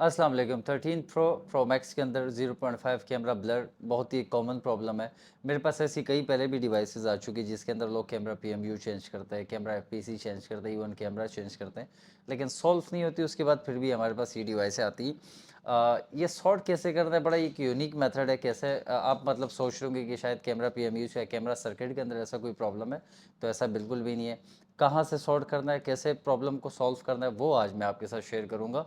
अस्सलाम वालेकुम। 13 pro max के अंदर 0.5 कैमरा ब्लर बहुत ही कॉमन प्रॉब्लम है। मेरे पास ऐसी कई पहले भी डिवाइसेस आ चुकी जिसके अंदर लोग कैमरा पीएमयू चेंज करते हैं, कैमरा एफपीसी चेंज करते हैं, इवन कैमरा चेंज करते हैं, लेकिन सॉल्व नहीं होती। उसके बाद फिर भी हमारे पास ये डिवाइसें आती हैं। ये सॉर्ट कैसे करना है, बड़ा एक यूनिक मेथड है। कैसे आप मतलब सोच रहे होंगे कि शायद कैमरा पीएमयू या कैमरा सर्किट के अंदर ऐसा कोई प्रॉब्लम है, तो ऐसा बिल्कुल भी नहीं है। कहाँ से सॉर्ट करना है, कैसे प्रॉब्लम को सॉल्व करना है, वो आज मैं आपके साथ शेयर करूँगा।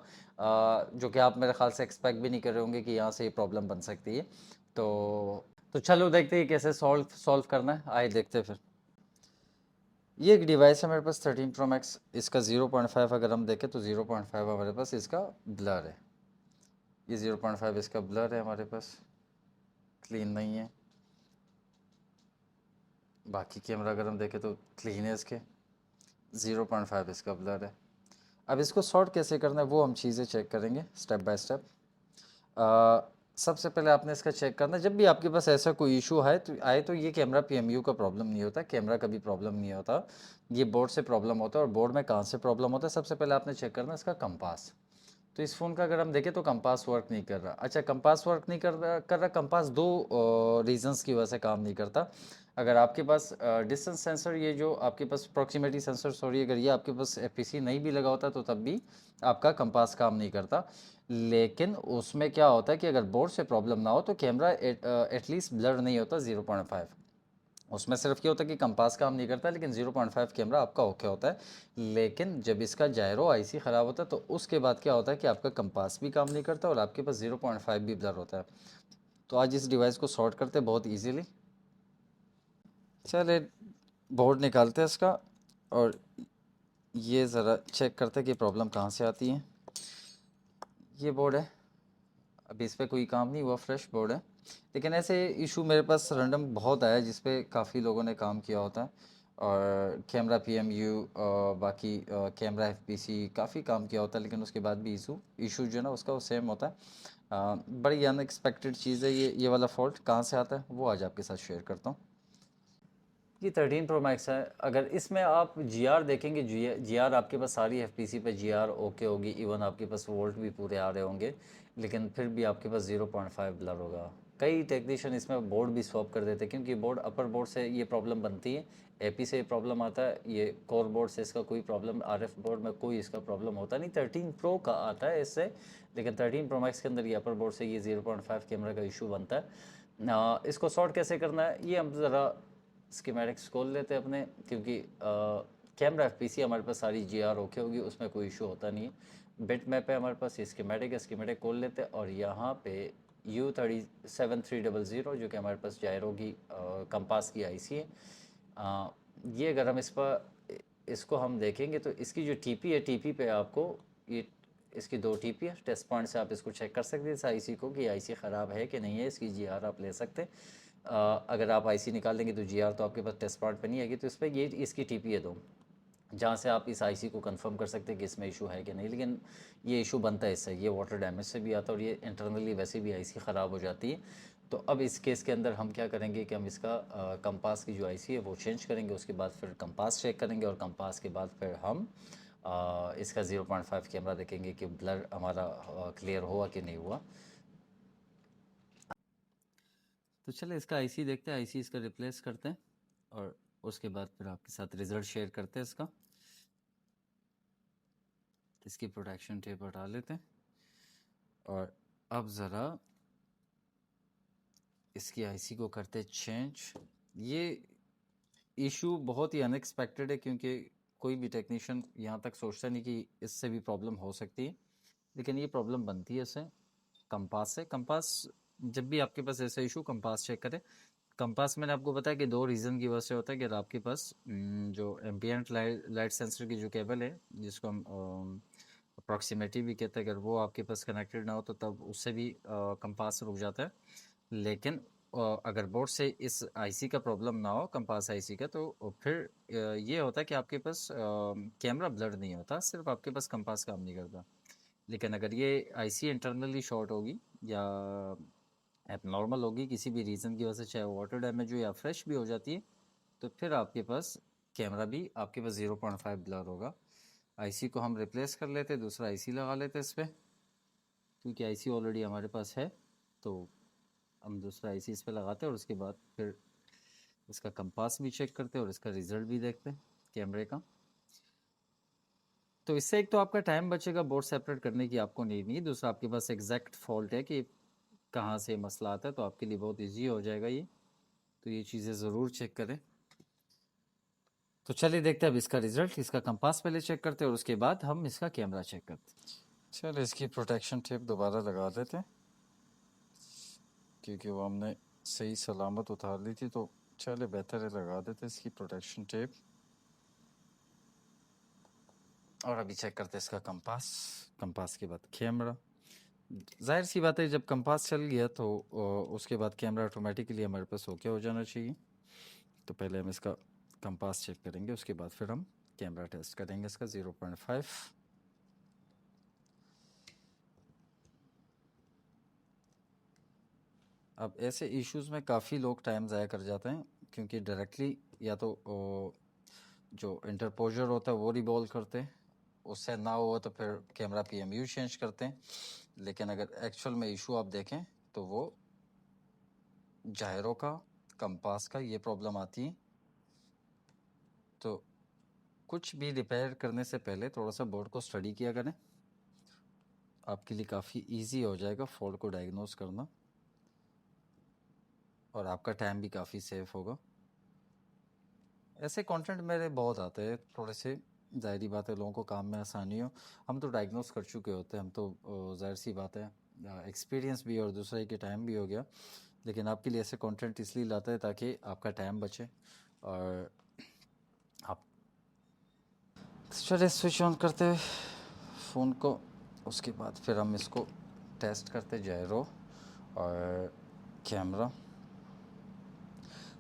जो कि आप मेरे ख्याल से एक्सपेक्ट भी नहीं कर रहे होंगे कि यहाँ से ये प्रॉब्लम बन सकती है। तो चलो देखते हैं कैसे सॉल्व सॉल्व करना है, आइए देखते हैं फिर। ये एक डिवाइस है मेरे पास 13 प्रो मैक्स। इसका 0.5 अगर हम देखें तो 0.5 हमारे पास इसका ब्लर है। ये 0.5 इसका ब्लर है हमारे पास, क्लीन नहीं है। बाकी कैमरा अगर हम देखें तो क्लीन है इसके। 0.5 इसका ब्लर है। अब इसको सॉर्ट कैसे करना है वो हम चीज़ें चेक करेंगे स्टेप बाय स्टेप। सबसे पहले आपने इसका चेक करना है, जब भी आपके पास ऐसा कोई इशू है तो तो ये कैमरा पीएमयू का प्रॉब्लम नहीं होता, कैमरा का भी प्रॉब्लम नहीं होता, ये बोर्ड से प्रॉब्लम होता है। और बोर्ड में कहाँ से प्रॉब्लम होता है, सबसे पहले आपने चेक करना है इसका कंपास। तो इस फ़ोन का अगर हम देखें तो कंपास वर्क नहीं कर रहा। अच्छा, कंपास वर्क नहीं कर रहा। कंपास दो रीजंस की वजह से काम नहीं करता। अगर आपके पास डिस्टेंस सेंसर, ये जो आपके पास प्रॉक्सिमिटी सेंसर, सॉरी, अगर ये आपके पास एफपीसी नहीं भी लगा होता तो तब भी आपका कंपास काम नहीं करता। लेकिन उसमें क्या होता है कि अगर बोर्ड से प्रॉब्लम ना हो तो कैमरा एटलीस्ट ब्लर नहीं होता 0.5। उसमें सिर्फ ये होता है कि कंपास काम नहीं करता, लेकिन 0.5 कैमरा आपका ओके होता है। लेकिन जब इसका जायरो आईसी ख़राब होता है तो उसके बाद क्या होता है कि आपका कंपास भी काम नहीं करता और आपके पास 0.5 भी ब्लर होता है। तो आज इस डिवाइस को सॉर्ट करते हैं बहुत इजीली। चले बोर्ड निकालते हैं इसका और ये ज़रा चेक करते हैं कि प्रॉब्लम कहाँ से आती है। ये बोर्ड है, अभी इस पर कोई काम नहीं हुआ, फ्रेश बोर्ड है। लेकिन ऐसे इशू मेरे पास रैंडम बहुत आया जिस पे काफ़ी लोगों ने काम किया होता है। और कैमरा पीएमयू, बाकी कैमरा एफपीसी काफ़ी काम किया होता है, लेकिन उसके बाद भी इशू इशू जो है ना उसका वो सेम होता है। बड़ी अनएक्सपेक्टेड चीज़ है ये वाला फॉल्ट कहाँ से आता है वो आज आपके साथ शेयर करता हूँ। ये 13 प्रो मैक्स है। अगर इसमें आप जीआर देखेंगे, जीआर आपके पास सारी एफपीसी पे जीआर ओके होगी, इवन आपके पास वोल्ट भी पूरे आ रहे होंगे, लेकिन फिर भी आपके पास 0.5 ब्लर होगा। कई टेक्नीशियन इसमें बोर्ड भी स्वैप कर देते हैं, क्योंकि बोर्ड अपर बोर्ड से ये प्रॉब्लम बनती है, एपी से ये प्रॉब्लम आता है। ये कोर बोर्ड से इसका कोई प्रॉब्लम, आरएफ बोर्ड में कोई इसका प्रॉब्लम होता नहीं। 13 प्रो का आता है इससे, लेकिन 13 प्रो मैक्स के अंदर ये अपर बोर्ड से ये 0.5 कैमरा का इशू बनता है। इसको सॉर्ट कैसे करना है ये हम ज़रा स्कीमेटिक्स खोल लेते हैं अपने, क्योंकि कैमरा एफपीसी हमारे पास सारी जीआर ओके होगी, उसमें कोई इशू होता नहीं है। बिट मैप है हमारे पास, ये स्कीमेटिक है, स्कीमेटिक खोल लेते हैं। और यहाँ पे U37300 जो कि हमारे पास जायरो की कंपास की आईसी है। ये अगर हम इस पर इसको हम देखेंगे तो इसकी जो टीपी है, टीपी पे आपको ये इसकी दो टीपी है। टेस्ट पॉइंट से आप इसको चेक कर सकते हैं इस आईसी को कि आईसी ख़राब है कि नहीं है। इसकी जीआर आप ले सकते हैं। अगर आप आईसी निकाल लेंगे तो जीआर तो आपके पास टेस्ट पॉइंट पे नहीं आएगी, तो इस पर ये इसकी टीपी है दो, जहाँ से आप इस आईसी को कंफर्म कर सकते हैं कि इसमें इशू है कि नहीं। लेकिन ये इशू बनता है इससे, ये वाटर डैमेज से भी आता है और ये इंटरनली वैसे भी आईसी ख़राब हो जाती है। तो अब इस केस के अंदर हम क्या करेंगे कि हम इसका कंपास की जो आईसी है वो चेंज करेंगे, उसके बाद फिर कंपास चेक करेंगे और कंपास के बाद फिर हम इसका 0.5 कैमरा देखेंगे कि ब्लर हमारा क्लियर हुआ कि नहीं हुआ। तो चले इसका आईसी देखते हैं, आईसी इसका रिप्लेस करते हैं और उसके बाद फिर आपके साथ रिज़ल्ट शेयर करते हैं इसका। इसकी प्रोटेक्शन टेप हटा लेते हैं और अब ज़रा इसकी आईसी को करते चेंज। ये इशू बहुत ही अनएक्सपेक्टेड है, क्योंकि कोई भी टेक्नीशियन यहाँ तक सोचता नहीं कि इससे भी प्रॉब्लम हो सकती है, लेकिन ये प्रॉब्लम बनती है इससे, कंपास से। कंपास, जब भी आपके पास ऐसा इशू, कंपास चेक करें। कंपास मैंने आपको बताया कि दो रीज़न की वजह से होता है कि अगर आपके पास जो एम्बियंट लाइट सेंसर की जो केबल है, जिसको हम अप्रॉक्सीमेटी भी कहते हैं, अगर वो आपके पास कनेक्टेड ना हो तो तब उससे भी कंपास रुक जाता है। लेकिन अगर बोर्ड से इस आईसी का प्रॉब्लम ना हो, कंपास आईसी का, तो फिर ये होता है कि आपके पास कैमरा ब्लर नहीं होता, सिर्फ आपके पास कंपास काम नहीं करता। लेकिन अगर ये आईसी इंटरनली शॉर्ट होगी या एबनॉर्मल होगी किसी भी रीज़न की वजह से, चाहे वाटर डैमेज हो या फ्रेश भी हो जाती है, तो फिर आपके पास कैमरा भी आपके पास 0.5 ब्लर होगा। आईसी को हम रिप्लेस कर लेते, दूसरा आईसी लगा लेते इस पर। क्योंकि आईसी ऑलरेडी हमारे पास है, तो हम दूसरा आईसी इस पे लगाते हैं और उसके बाद फिर इसका कंपास भी चेक करते हैं और इसका रिज़ल्ट भी देखते हैं कैमरे का। तो इससे एक तो आपका टाइम बचेगा बोर्ड सेपरेट करने की आपको नीड नहीं, दूसरा आपके पास एग्जैक्ट फॉल्ट है कि कहाँ से मसला आता है, तो आपके लिए बहुत ईजी हो जाएगा ये। तो ये चीज़ें ज़रूर चेक करें। तो चलिए देखते हैं अब इसका रिज़ल्ट। इसका कंपास पहले चेक करते हैं और उसके बाद हम इसका कैमरा चेक करते हैं। चलिए इसकी प्रोटेक्शन टेप दोबारा लगा देते हैं, क्योंकि वो हमने सही सलामत उतार ली थी, तो चलिए बेहतर है लगा देते इसकी प्रोटेक्शन टेप। और अभी चेक करते हैं इसका कंपास, कंपास के बाद कैमरा। जाहिर सी बात है जब कंपास चल गया तो उसके बाद कैमरा ऑटोमेटिकली हमारे पास ओके हो जाना चाहिए। तो पहले हम इसका कंपास चेक करेंगे, उसके बाद फिर हम कैमरा टेस्ट करेंगे इसका 0.5। अब ऐसे इश्यूज़ में काफ़ी लोग टाइम ज़ाया कर जाते हैं, क्योंकि डायरेक्टली या तो जो इंटरपोजर होता है वो रिवॉल्व करते हैं, उससे ना हो तो फिर कैमरा PMU चेंज करते हैं। लेकिन अगर एक्चुअल में इशू आप देखें तो वो जायरो का, कंपास का ये प्रॉब्लम आती है। तो कुछ भी रिपेयर करने से पहले थोड़ा सा बोर्ड को स्टडी किया करें, आपके लिए काफ़ी इजी हो जाएगा फॉल्ट को डायग्नोस करना, और आपका टाइम भी काफ़ी सेफ होगा। ऐसे कंटेंट मेरे बहुत आते हैं थोड़े से, ज़ाहिरी बात है लोगों को काम में आसानी हो, हम तो डायग्नोस कर चुके होते हैं, हम तो ज़ाहिर सी बात है एक्सपीरियंस भी और दूसरा ही के टाइम भी हो गया। लेकिन आपके लिए ऐसे कंटेंट इसलिए लाता है ताकि आपका टाइम बचे और आप। चलिए स्विच ऑन करते हैं फ़ोन को, उसके बाद फिर हम इसको टेस्ट करते जायरो और कैमरा।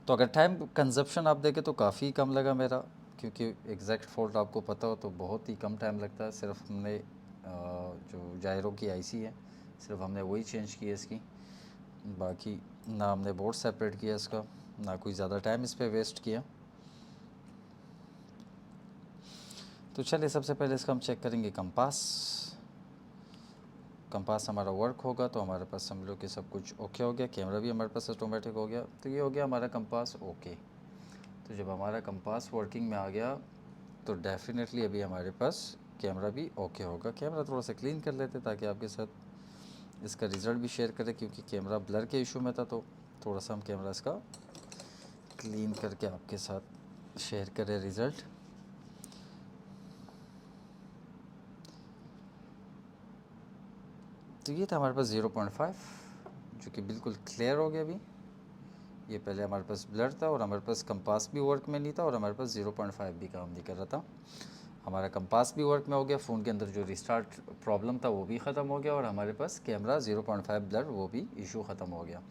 तो अगर टाइम कंजप्शन आप देखें तो काफ़ी कम लगा मेरा, क्योंकि एग्जैक्ट फॉल्ट आपको पता हो तो बहुत ही कम टाइम लगता है। सिर्फ हमने जो जायरो की आईसी है सिर्फ हमने वही चेंज की है इसकी, बाकी ना हमने बोर्ड सेपरेट किया इसका, ना कोई ज़्यादा टाइम इस पर वेस्ट किया। तो चलिए सबसे पहले इसका हम चेक करेंगे कंपास। कंपास हमारा वर्क होगा तो हमारे पास समझ लो कि सब कुछ ओके हो गया, कैमरा भी हमारे पास ऑटोमेटिक हो गया, तो ये हो गया हमारा कंपास ओके। तो जब हमारा कंपास वर्किंग में आ गया तो डेफिनेटली अभी हमारे पास कैमरा भी ओके होगा। कैमरा थोड़ा सा क्लीन कर लेते ताकि आपके साथ इसका रिज़ल्ट भी शेयर करें, क्योंकि कैमरा ब्लर के इशू में था, तो थोड़ा सा हम कैमरा इसका क्लीन करके आपके साथ शेयर करें रिज़ल्ट। तो ये था हमारे पास 0.5, जो कि बिल्कुल क्लियर हो गया अभी। ये पहले हमारे पास ब्लर था और हमारे पास कंपास भी वर्क में नहीं था और हमारे पास 0.5 भी काम नहीं कर रहा था। हमारा कंपास भी वर्क में हो गया, फ़ोन के अंदर जो रिस्टार्ट प्रॉब्लम था वो भी ख़त्म हो गया और हमारे पास कैमरा 0.5 ब्लर वो भी इशू ख़त्म हो गया।